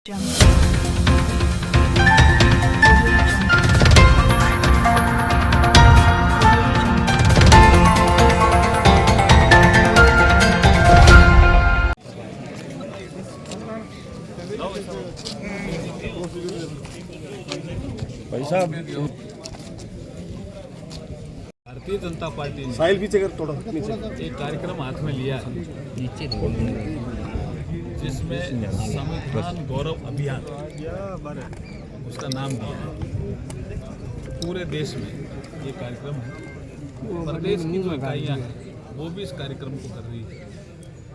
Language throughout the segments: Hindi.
भाई साहब, भारतीय जनता पार्टी ने साहिल पीछे कर थोड़ा नीचे एक कार्यक्रम हाथ में लिया है जिसमें संविधान गौरव अभियान उसका नाम दिया है। पूरे देश में ये कार्यक्रम है। प्रदेश की जो इकाइयाँ हैं वो भी इस कार्यक्रम को कर रही है।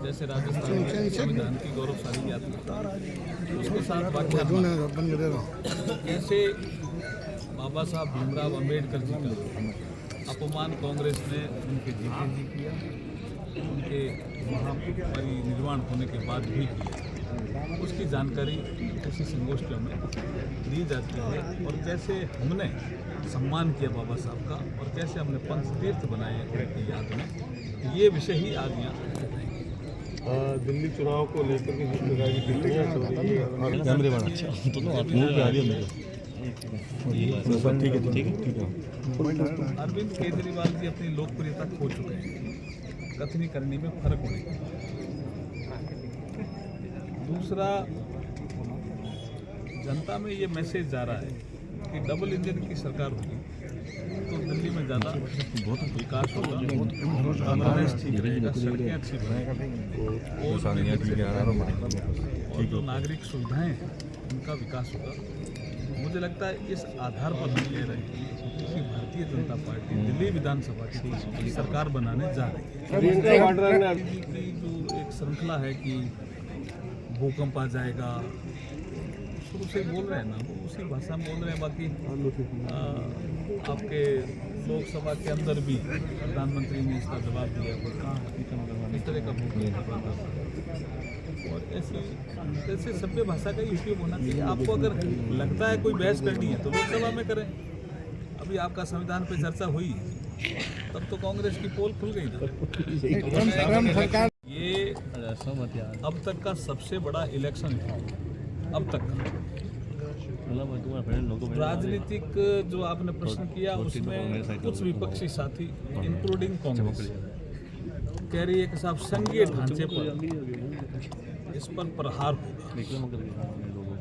जैसे राजस्थान में संविधान की गौरवशाली यात्रा, उसके साथ ऐसे बाबा साहब भीमराव अम्बेडकर जी का अपमान कांग्रेस ने उनके जीते जी किया, उनके महापरिनिर्वाण होने के बाद भी किया। उसकी जानकारी ऐसी संगोष्ठियों में दी जाती है और कैसे हमने सम्मान किया बाबा साहब का और कैसे हमने पंच तीर्थ बनाए उनकी याद में, ये विषय ही आज यहाँ दिल्ली चुनाव को लेकर के जिस प्रकार की टिप्पणियां चल रही है, अरविंद केजरीवाल जी अपनी लोकप्रियता खो चुके हैं। कथनी करने में फर्क नहीं। दूसरा, जनता में ये मैसेज जा रहा है कि डबल इंजन की सरकार होगी तो दिल्ली में ज़्यादा विकास होगा, गवर्नेंस ठीक रहेगा, सड़कें अच्छी बनेंगी और जो नागरिक सुविधाएं हैं उनका विकास होगा। मुझे लगता है इस आधार पर हम कह रहे हैं कि भारतीय जनता पार्टी दिल्ली विधानसभा की सरकार बनाने जा रही है। की जो एक श्रृंखला है कि भूकंप आ जाएगा, शुरू से बोल रहे हैं ना, वो उसी भाषा में बोल रहे हैं। बाकी आपके लोकसभा के अंदर भी प्रधानमंत्री ने इसका जवाब दिया कि कहाँ इस तरह का भूकंप आता था। और ऐसे सभ्य भाषा का ही उपयोग होना चाहिए। आपको अगर लगता है कोई बहस करनी है तो लोकसभा में करें। अभी आपका संविधान पे चर्चा हुई तब तो कांग्रेस की पोल खुल गई ना। ये अब तक का सबसे बड़ा इलेक्शन है, अब तक का। राजनीतिक जो आपने प्रश्न किया उसमें कुछ विपक्षी साथी इंक्लूडिंग कांग्रेस कह रही है कि साहब संघीय ढांचे पर इस पर प्रहार होगा।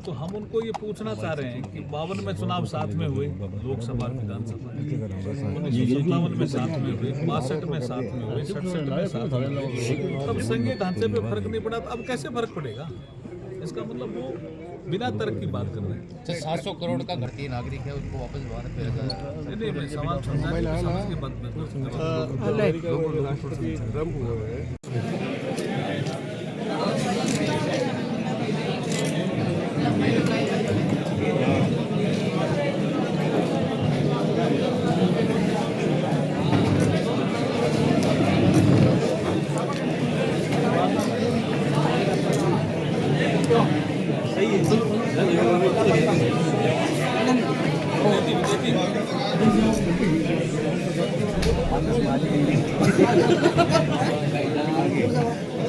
तो हम उनको ये पूछना चाह रहे हैं कि 52 में चुनाव साथ में हुए, लोकसभा विधानसभा 1957 में साथ में हुए, 62 में साथ में हुए, 67 में साथ में हुए, तब संघीय ढांचे पे फर्क नहीं पड़ा, तो अब कैसे फर्क पड़ेगा? इसका मतलब वो बिना तर्क की बात कर रहे हैं। 700 करोड़ का भारतीय नागरिक है, उसको वापस भारत भेजा जाए। नहीं, मैं सवाल समझा के बाद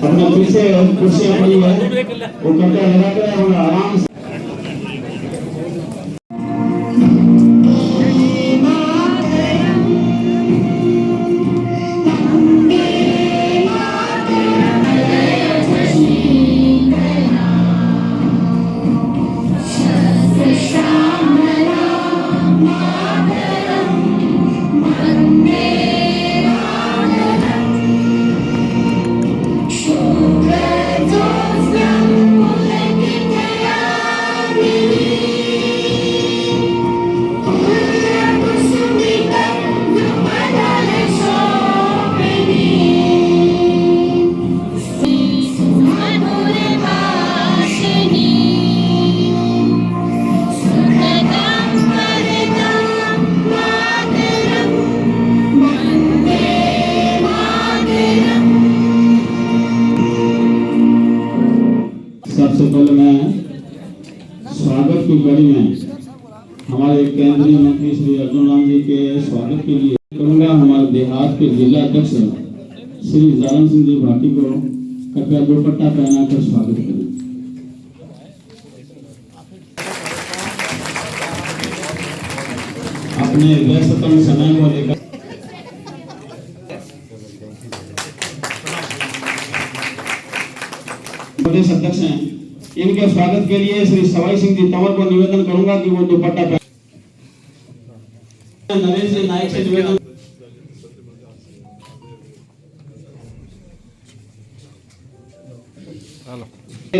अपने पीछे कुर्सियां पड़ी है, वो कपड़े लगा के हम आराम से सबसे पहले मैं स्वागत की कड़ी में हमारे केंद्रीय मंत्री श्री अर्जुन राम जी के स्वागत के लिए करूंगा हमारे देहात के जिला अध्यक्ष श्री जालन सिंह जी भाटी को कृपया दुपट्टा पहनाकर स्वागत करें। अपने व्यस्ततम समय को लेकर प्रदेश अध्यक्ष हैं, इनके स्वागत के लिए श्री सवाई सिंह जी तंवर को निवेदन करूंगा कि वो दुपट्टा पहने। नरेंद्र सिंह नायक से निवेदन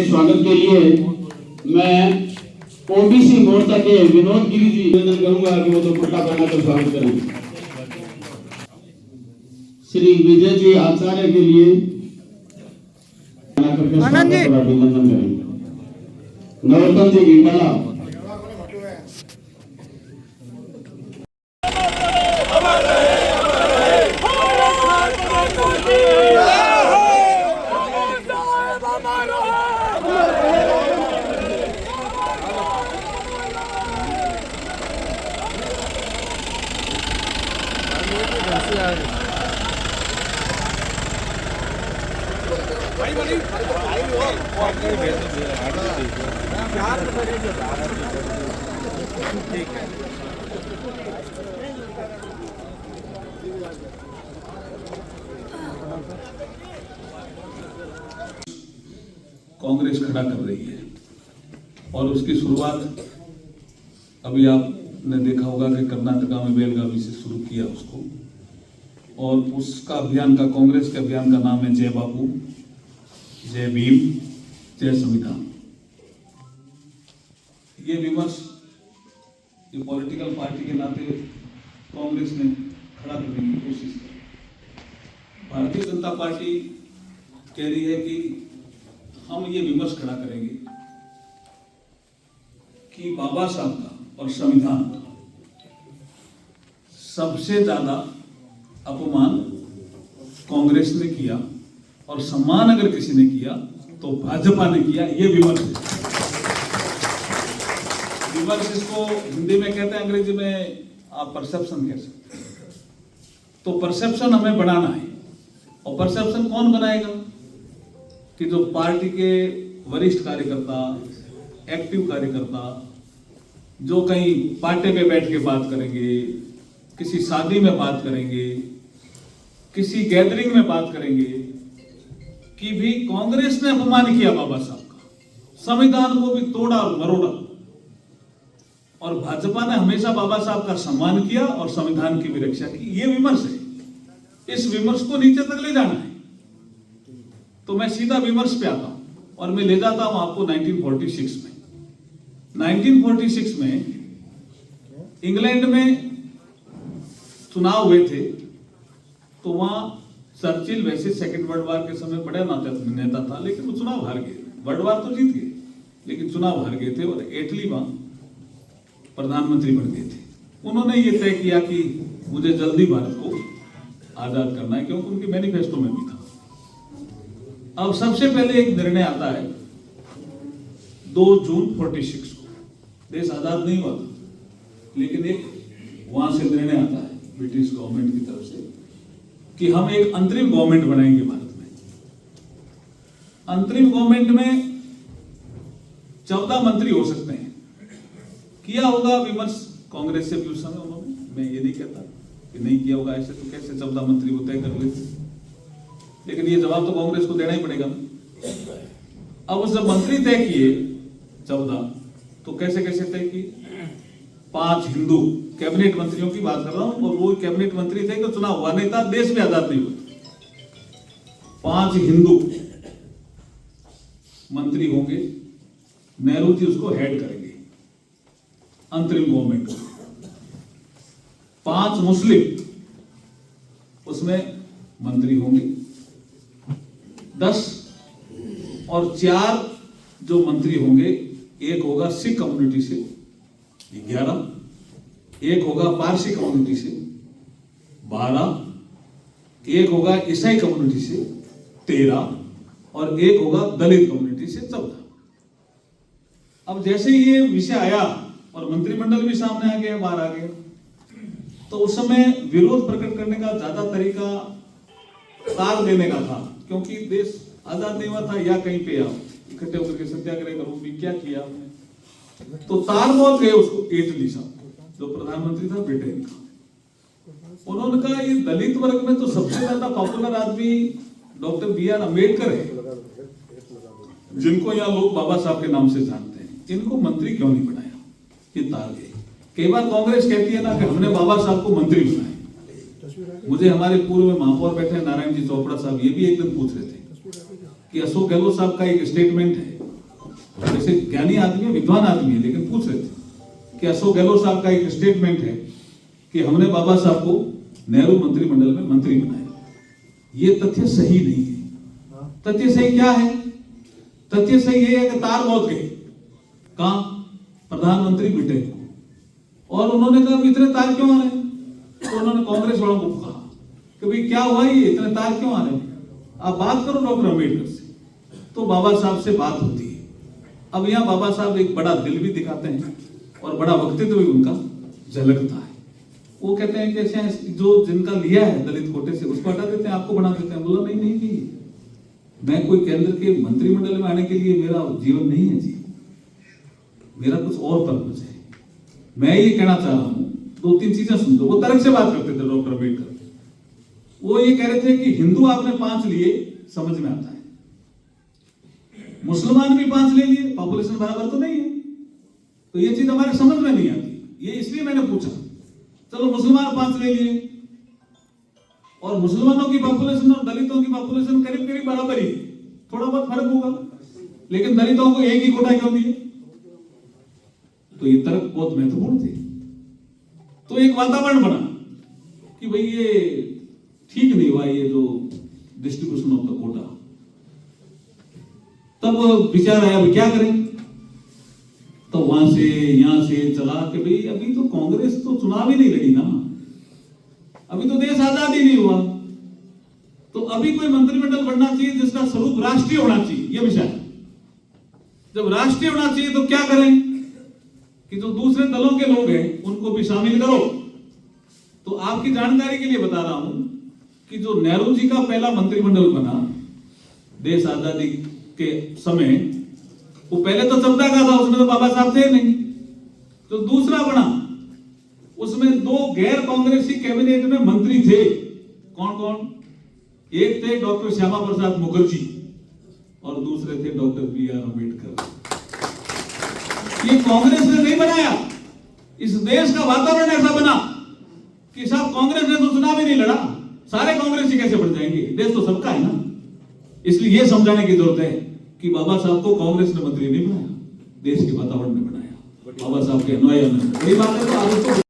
स्वागत के लिए मैं ओबीसी मोर्चा के विनोद गिरी जी निवेदन करूंगा कि वो दुपट्टा पहनाकर स्वागत करें। श्री विजय जी आचार्य के लिए स्वागत और अभिनंदन करेंगे। नरोत्तम जी गिंडाला कांग्रेस खड़ा कर रही है और उसकी शुरुआत अभी आपने देखा होगा कि कर्नाटका में बेलगावी से शुरू किया उसको, और उसका अभियान का कांग्रेस के अभियान का नाम है जय बापू, जय भीम, जय संविधान। ये विमर्श ये पॉलिटिकल पार्टी के नाते कांग्रेस ने खड़ा करने की कोशिश की। भारतीय जनता पार्टी कह रही है कि हम ये विमर्श खड़ा करेंगे कि बाबा साहब का और संविधान का सबसे ज्यादा अपमान कांग्रेस ने किया और सम्मान अगर किसी ने किया तो भाजपा ने किया। ये विमर्श है। विमर्श इसको हिंदी में कहते हैं, अंग्रेजी में आप परसेप्शन कह सकते हैं। तो परसेप्शन हमें बनाना है, और परसेप्शन कौन बनाएगा कि जो पार्टी के वरिष्ठ कार्यकर्ता, एक्टिव कार्यकर्ता, जो कहीं पार्टी पे बैठ के बात करेंगे, किसी शादी में बात करेंगे, किसी गैदरिंग में बात करेंगे कि भी कांग्रेस ने अपमान किया बाबा साहब का, संविधान को भी तोड़ा और मरोड़ा, और भाजपा ने हमेशा बाबा साहब का सम्मान किया और संविधान की भी रक्षा की। ये विमर्श है। इस विमर्श को नीचे तक ले जाना है। तो मैं सीधा विमर्श पे आता हूं और मैं ले जाता हूं आपको 1946 में। 1946 में इंग्लैंड में चुनाव हुए थे, तो वहां चर्चिल वैसे सेकेंड वर्ल्ड वार के समय बड़ा नेता था, लेकिन वो चुनाव हार गए। वर्ल्ड वार तो जीत गए, लेकिन चुनाव हार गए थे और एटली वहां प्रधानमंत्री बन गए थे। उन्होंने ये तय किया कि मुझे जल्दी भारत को आजाद करना है, क्योंकि उनके मैनिफेस्टो में भी था। अब सबसे पहले एक निर्णय आता है 2 जून 46 को। देश आजाद नहीं हुआ था, लेकिन एक वहां से निर्णय आता है ब्रिटिश गवर्नमेंट की तरफ से कि हम एक अंतरिम गवर्नमेंट बनाएंगे भारत में। अंतरिम गवर्नमेंट में 14 मंत्री हो सकते हैं। किया होगा विमर्श कांग्रेस से भी उस समय उन्होंने, मैं ये नहीं कहता कि नहीं किया होगा। ऐसे तो कैसे 14 मंत्री वो तय कर लेते, लेकिन ये जवाब तो कांग्रेस को देना ही पड़ेगा। अब उस जब मंत्री तय किए 14, तो कैसे कैसे तय किए? 5 हिंदू कैबिनेट मंत्रियों की बात कर रहा हूं, और वो कैबिनेट मंत्री थे तो चुनाव हुआ नहीं था, देश भी आजाद नहीं हुआ। 5 हिंदू मंत्री होंगे, नेहरू जी उसको हेड करेंगे अंतरिम गवर्नमेंट को। 5 मुस्लिम उसमें मंत्री होंगे 10, और 4 जो मंत्री होंगे, एक होगा सिख कम्युनिटी से 11, एक होगा पारसी कम्युनिटी से 12, एक होगा ईसाई कम्युनिटी से 13, और एक होगा दलित कम्युनिटी से 14। अब जैसे ये विषय आया और मंत्रिमंडल भी सामने आ गया, बाहर आ गया, तो उस समय विरोध प्रकट करने का ज्यादा तरीका तार देने का था, क्योंकि देश आजाद नहीं हुआ था। या कहीं पे आओ इकट्ठे होकर के सत्याग्रह करो भी, क्या किया आपने? तो तार बहुत गए उसको एटली साहब, जो प्रधानमंत्री था ब्रिटेन का, उन्होंने कहा ये दलित वर्ग में तो सबसे ज्यादा पॉपुलर आदमी डॉक्टर B.R. अम्बेडकर है, जिनको यहाँ लोग बाबा साहब के नाम से जानते हैं, इनको मंत्री क्यों नहीं बनाया? ये तार गए। कई बार कांग्रेस कहती है ना कि हमने बाबा साहब को मंत्री बनाया। मुझे हमारे पूर्व में महापौर बैठे नारायण जी चोपड़ा साहब, ये भी एक दिन पूछ रहे थे कि अशोक गहलोत साहब का एक स्टेटमेंट है, वैसे ज्ञानी आदमी है, विद्वान आदमी है, लेकिन पूछ रहे थे कि अशोक गहलोत साहब का एक स्टेटमेंट है कि हमने बाबा साहब को नेहरू मंत्रिमंडल में मंत्री बनाया। ये तथ्य सही नहीं है। तथ्य सही क्या है? तथ्य सही ये है कि तार बहुत गए। कहां? प्रधानमंत्री ब्रिटेन को। और उन्होंने कहा इतने तार क्यों आ रहे हैं? तो उन्होंने कांग्रेस वालों को कहा कि भाई क्या हुआ, ये इतने तार क्यों आ रहे हैं? आप बात करो डॉक्टर अम्बेडकर से। तो बाबा साहब से बात होती है। अब यहाँ बाबा साहब एक बड़ा दिल भी दिखाते हैं और बड़ा वक्तव्य भी उनका झलकता है। वो कहते हैं कि ऐसे जो जिनका लिया है दलित कोटे से उसको हटा देते हैं, आपको बना देते हैं। बोला नहीं नहीं जी, मैं कोई केंद्र के मंत्रिमंडल में आने के लिए मेरा जीवन नहीं है जी, मेरा कुछ और पर्पज है। मैं ये कहना चाह रहा हूं, दो तीन चीजें सुन लो। वो तर्क से बात करते थे डॉक्टर अम्बेडकर। वो ये कह रहे थे कि हिंदू आपने 5 लिए, समझ में आता है, मुसलमान भी 5 ले लिए, पॉपुलेशन बराबर तो नहीं है, तो ये चीज हमारे समझ में नहीं आती। ये इसलिए मैंने पूछा। चलो मुसलमान 5 ले लिए, और मुसलमानों की पॉपुलेशन और दलितों की पॉपुलेशन करीब करीब बराबर ही, थोड़ा बहुत फर्क होगा, लेकिन दलितों को एक ही कोटा क्यों दिए? तो ये तर्क बहुत महत्वपूर्ण थे। तो एक वातावरण बना कि भाई ये ठीक नहीं हुआ, ये जो डिस्ट्रीब्यूशन ऑफ द कोटा। तब विचार आया भाई क्या करें। तो वहां से यहां से चला कि भाई अभी तो कांग्रेस तो चुनाव ही नहीं लड़ी ना, अभी तो देश आजाद ही नहीं हुआ, तो अभी कोई मंत्रिमंडल बनना चाहिए जिसका स्वरूप राष्ट्रीय होना चाहिए। यह विषय जब राष्ट्रीय होना चाहिए तो क्या करें कि जो दूसरे दलों के लोग हैं उनको भी शामिल करो। तो आपकी जानकारी के लिए बता रहा हूं कि जो नेहरू जी का पहला मंत्रिमंडल बना देश आजादी के समय, वो पहले तो चलता का था, उसमें तो बाबा साहब थे नहीं। जो दूसरा बना उसमें 2 गैर कांग्रेसी कैबिनेट में मंत्री थे। कौन कौन? एक थे डॉक्टर श्यामा प्रसाद मुखर्जी और दूसरे थे डॉक्टर B.R. अम्बेडकर। ये कांग्रेस ने नहीं बनाया, इस देश का वातावरण ऐसा बना कि साहब कांग्रेस ने तो चुनाव ही नहीं लड़ा, सारे कांग्रेसी कैसे बन जाएंगे? देश तो सबका है ना। इसलिए यह समझाने की जरूरत है कि बाबा साहब को कांग्रेस ने मंत्री नहीं बनाया, देश के वातावरण में बनाया। बाबा साहब के अनुयायियों ने। यही बात है तो